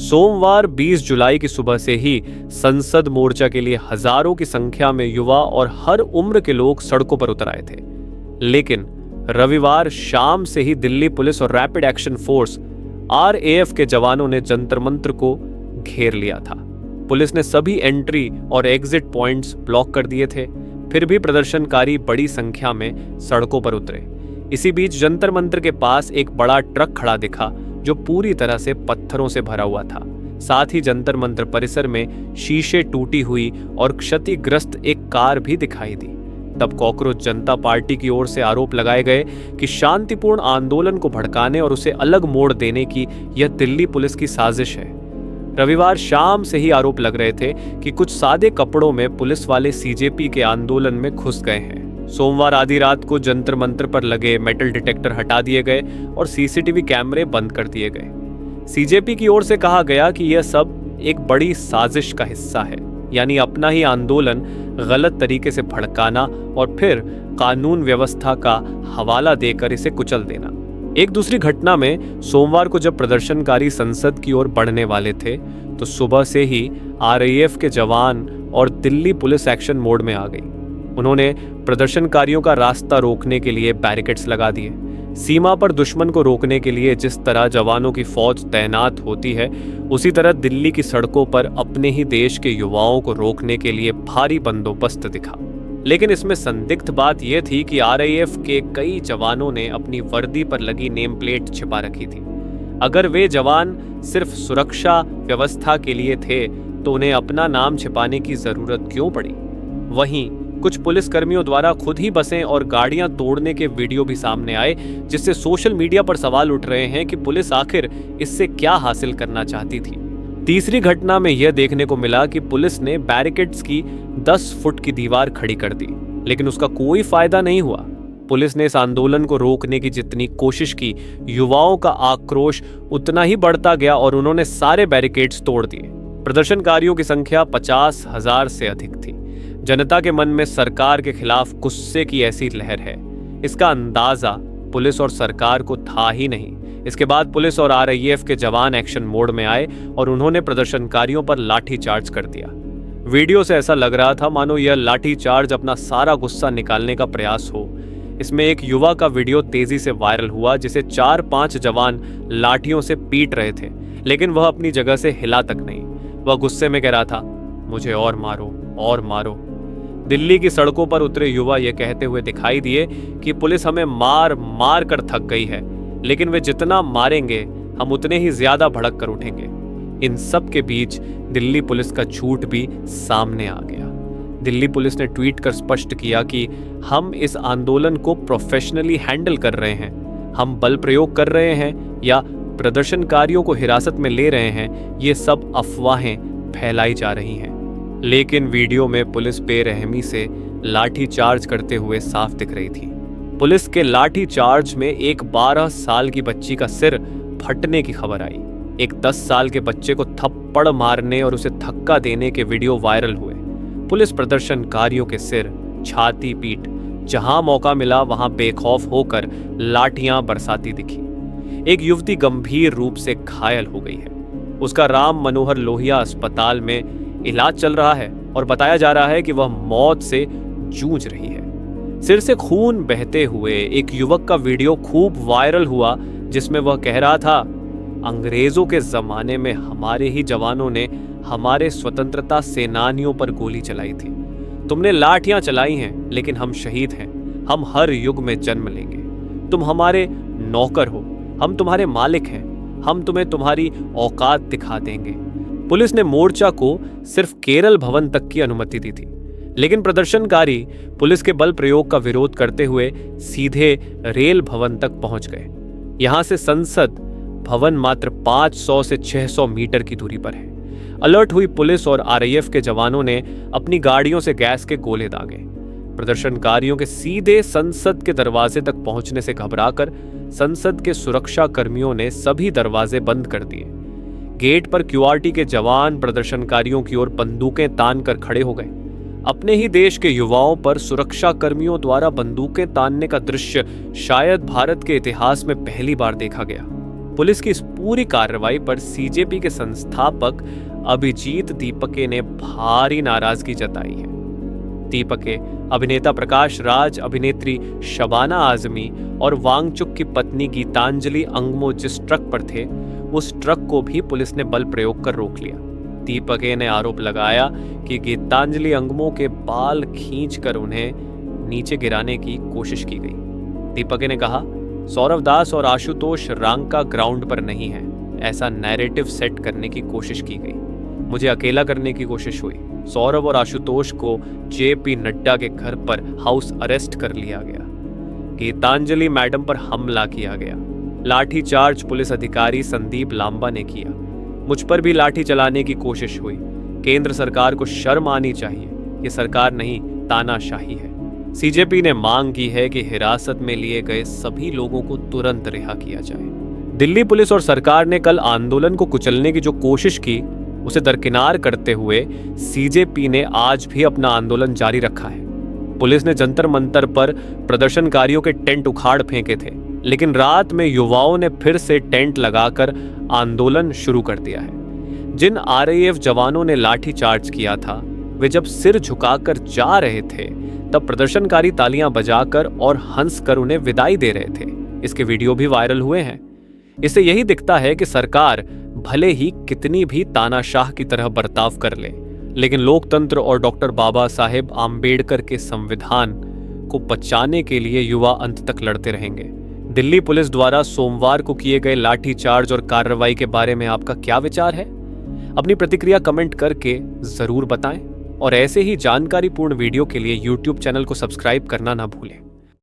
सोमवार 20 जुलाई की सुबह से ही संसद मोर्चा के लिए हजारों की संख्या में युवा और हर उम्र के लोग सड़कों पर उतर आए थे। लेकिन रविवार शाम से ही दिल्ली पुलिस और रैपिड एक्शन फोर्स RAF के जवानों ने जंतर मंतर को घेर लिया था। पुलिस ने सभी एंट्री और एग्जिट पॉइंट्स ब्लॉक कर दिए थे। फिर भी प्रदर्शनकारी बड़ी संख्या में सड़कों पर उतरे। इसी बीच जंतर मंतर के पास एक बड़ा ट्रक खड़ा दिखा जो पूरी तरह से पत्थरों से भरा हुआ था। साथ ही जंतर मंतर परिसर में शीशे टूटी हुई और क्षतिग्रस्त एक कार भी दिखाई दी। तब कॉकरोच जनता पार्टी की ओर से आरोप लगाए गए कि शांतिपूर्ण आंदोलन को भड़काने और उसे अलग मोड़ देने की यह दिल्ली पुलिस की साजिश है। रविवार शाम से ही आरोप लग रहे थे कि कुछ सादे कपड़ों में पुलिस वाले CJP के आंदोलन में घुस गए हैं। सोमवार आधी रात को जंतर मंतर पर लगे मेटल डिटेक्टर हटा दिए गए और CCTV कैमरे बंद कर दिए गए। CJP की ओर से कहा गया कि यह सब एक बड़ी साजिश का हिस्सा है, यानी अपना ही आंदोलन गलत तरीके से भड़काना और फिर कानून व्यवस्था का हवाला देकर इसे कुचल देना। एक दूसरी घटना में सोमवार को जब प्रदर्शनकारी संसद की ओर बढ़ने वाले थे तो सुबह से ही RAF के जवान और दिल्ली पुलिस एक्शन मोड में आ गई। उन्होंने प्रदर्शनकारियों का रास्ता रोकने के लिए बैरिकेड्स लगा दिए। सीमा पर दुश्मन को रोकने के लिए जिस तरह जवानों की फौज तैनात होती है, उसी तरह दिल्ली की सड़कों पर अपने ही देश के युवाओं को रोकने के लिए भारी बंदोबस्त दिखा। लेकिन इसमें संदिग्ध बात यह थी कि RAF के कई जवानों ने अपनी वर्दी पर लगी नेम प्लेट छिपा रखी थी। अगर वे जवान सिर्फ सुरक्षा व्यवस्था के लिए थे तो उन्हें अपना नाम छिपाने की जरूरत क्यों पड़ी? वहीं कुछ पुलिस कर्मियों द्वारा खुद ही बसें और गाड़ियां तोड़ने के वीडियो भी सामने आए, जिससे सोशल मीडिया पर सवाल उठ रहे हैं कि पुलिस आखिर इससे क्या हासिल करना चाहती थी। तीसरी घटना में यह देखने को मिला कि पुलिस ने बैरिकेड्स की 10 फुट की दीवार खड़ी कर दी, लेकिन उसका कोई फायदा नहीं हुआ। पुलिस ने इस आंदोलन को रोकने की जितनी कोशिश की, युवाओं का आक्रोश उतना ही बढ़ता गया और उन्होंने सारे बैरिकेड्स तोड़ दिए। प्रदर्शनकारियों की संख्या 50,000 से अधिक थी। जनता के मन में सरकार के खिलाफ गुस्से की ऐसी लहर है, इसका अंदाजा पुलिस और सरकार को था ही नहीं। इसके बाद पुलिस और RAF के जवान एक्शन मोड में आए और उन्होंने प्रदर्शनकारियों पर लाठी चार्ज कर दिया। वीडियो से ऐसा लग रहा था मानो यह लाठी चार्ज अपना सारा गुस्सा निकालने का प्रयास हो। इसमें एक युवा का वीडियो तेजी से वायरल हुआ जिसे 4-5 जवान लाठियों से पीट रहे थे, लेकिन वह अपनी जगह से हिला तक नहीं। वह गुस्से में कह रहा था, मुझे और मारो और मारो। दिल्ली की सड़कों पर उतरे युवा ये कहते हुए दिखाई दिए कि पुलिस हमें मार मार कर थक गई है, लेकिन वे जितना मारेंगे हम उतने ही ज्यादा भड़क कर उठेंगे। इन सब के बीच दिल्ली पुलिस का झूठ भी सामने आ गया। दिल्ली पुलिस ने ट्वीट कर स्पष्ट किया कि हम इस आंदोलन को प्रोफेशनली हैंडल कर रहे हैं। हम बल प्रयोग कर रहे हैं या प्रदर्शनकारियों को हिरासत में ले रहे हैं, ये सब अफवाहें फैलाई जा रही हैं। लेकिन वीडियो में पुलिस बेरहमी से लाठी चार्ज करते हुए साफ दिख रही थी। पुलिस के लाठी चार्ज में एक 12 साल की बच्ची का सिर फटने की खबर आई। एक 10 साल के बच्चे को थप्पड़ मारने और उसे धक्का देने के वीडियो वायरल हुए। पुलिस प्रदर्शनकारियों के सिर, छाती पीट, जहां मौका मिला वहां बेखौफ होकर लाठियां बरसाती दिखी। एक युवती गंभीर रूप से घायल हो गई है। उसका राम मनोहर लोहिया अस्पताल में इलाज चल रहा है और बताया जा रहा है कि वह मौत से जूझ रही है। सिर से खून बहते हुए एक युवक का वीडियो खूब वायरल हुआ जिसमें वह कह रहा था, अंग्रेजों के जमाने में हमारे ही जवानों ने हमारे स्वतंत्रता सेनानियों पर गोली चलाई थी। तुमने लाठियां चलाई हैं, लेकिन हम शहीद हैं। हम हर युग में जन्म लेंगे। तुम हमारे नौकर हो, हम तुम्हारे मालिक हैं। हम तुम्हें तुम्हारी औकात दिखा देंगे। पुलिस ने मोर्चा को सिर्फ केरल भवन तक की अनुमति दी थी, लेकिन प्रदर्शनकारी पुलिस के बल प्रयोग का विरोध करते हुए सीधे रेल भवन तक पहुंच गए। यहां से संसद भवन मात्र 500 से 600 मीटर की दूरी पर है। अलर्ट हुई पुलिस और RAF के जवानों ने अपनी गाड़ियों से गैस के गोले दागे। प्रदर्शनकारियों के सीधे संसद के दरवाजे तक पहुंचने से घबराकर संसद के सुरक्षा कर्मियों ने सभी दरवाजे बंद कर दिए। गेट पर QRT के जवान प्रदर्शनकारियों की ओर बंदूकें तान कर खड़े हो गए। अपने ही देश के युवाओं पर सुरक्षा कर्मियों द्वारा बंदूकें तानने का दृश्य शायद भारत के इतिहास में पहली बार देखा गया। पुलिस की इस पूरी कार्रवाई पर सीजेपी के संस्थापक अभिजीत दीपके ने भारी नाराजगी जताई है। दीपके अभिनेता प्रकाश राज, अभिनेत्री शबाना आजमी और वांगचुक की पत्नी गीतांजलि अंगमो जिस ट्रक पर थे, उस ट्रक को भी पुलिस ने बल प्रयोग कर रोक लिया। दीपके ने आरोप लगाया कि गीतांजलि अंगमो के बाल खींचकर उन्हें नीचे गिराने की कोशिश की गई। दीपके ने कहा, सौरव दास और आशुतोष रांका ग्राउंड पर नहीं है, ऐसा नैरेटिव सेट करने की कोशिश की गई। मुझे अकेला करने की कोशिश हुई। सौरव और आशुतोष को जेपी नड्डा के घर पर हाउस अरेस्ट कर लिया गया। गीतांजलि मैडम पर हमला किया गया। लाठीचार्ज पुलिस अधिकारी संदीप लांबा ने किया। मुझ पर भी लाठी चलाने की कोशिश हुई। केंद्र सरकार को शर्म आनी चाहिए। ये सरकार नहीं, तानाशाही है। सीजेपी ने मांग की है कि हिरासत में लिए गए सभी लोगों को तुरंत रिहा किया जाए। दिल्ली पुलिस और सरकार ने कल आंदोलन को कुचलने की जो कोशिश की, उसे दरकिनार करते हुए सीजेपी ने आज भी अपना आंदोलन जारी रखा है। पुलिस ने जंतर मंतर पर प्रदर्शनकारियों के टेंट उखाड़ फेंके थे, लेकिन रात में युवाओं ने फिर से टेंट लगाकर आंदोलन शुरू कर दिया है। जिन आरएएफ जवानों ने लाठीचार्ज किया था, वे जब सिर झुकाकर जा रहे थे, तब प्रदर्शनकारी तालियां बजाकर और हंसकर उन्हें विदाई दे रहे थे। इसके वीडियो भी वायरल हुए हैं। इससे यही दिखता है कि सरकार भले ही कितनी भी तानाशाह की तरह बर्ताव कर ले, लेकिन लोकतंत्र और डॉक्टर बाबा साहेब आम्बेडकर के संविधान को बचाने के लिए युवा अंत तक लड़ते रहेंगे। दिल्ली पुलिस द्वारा सोमवार को किए गए लाठीचार्ज और कार्रवाई के बारे में आपका क्या विचार है? अपनी प्रतिक्रिया कमेंट करके जरूर बताएं और ऐसे ही जानकारीपूर्ण वीडियो के लिए YouTube चैनल को सब्सक्राइब करना ना भूलें।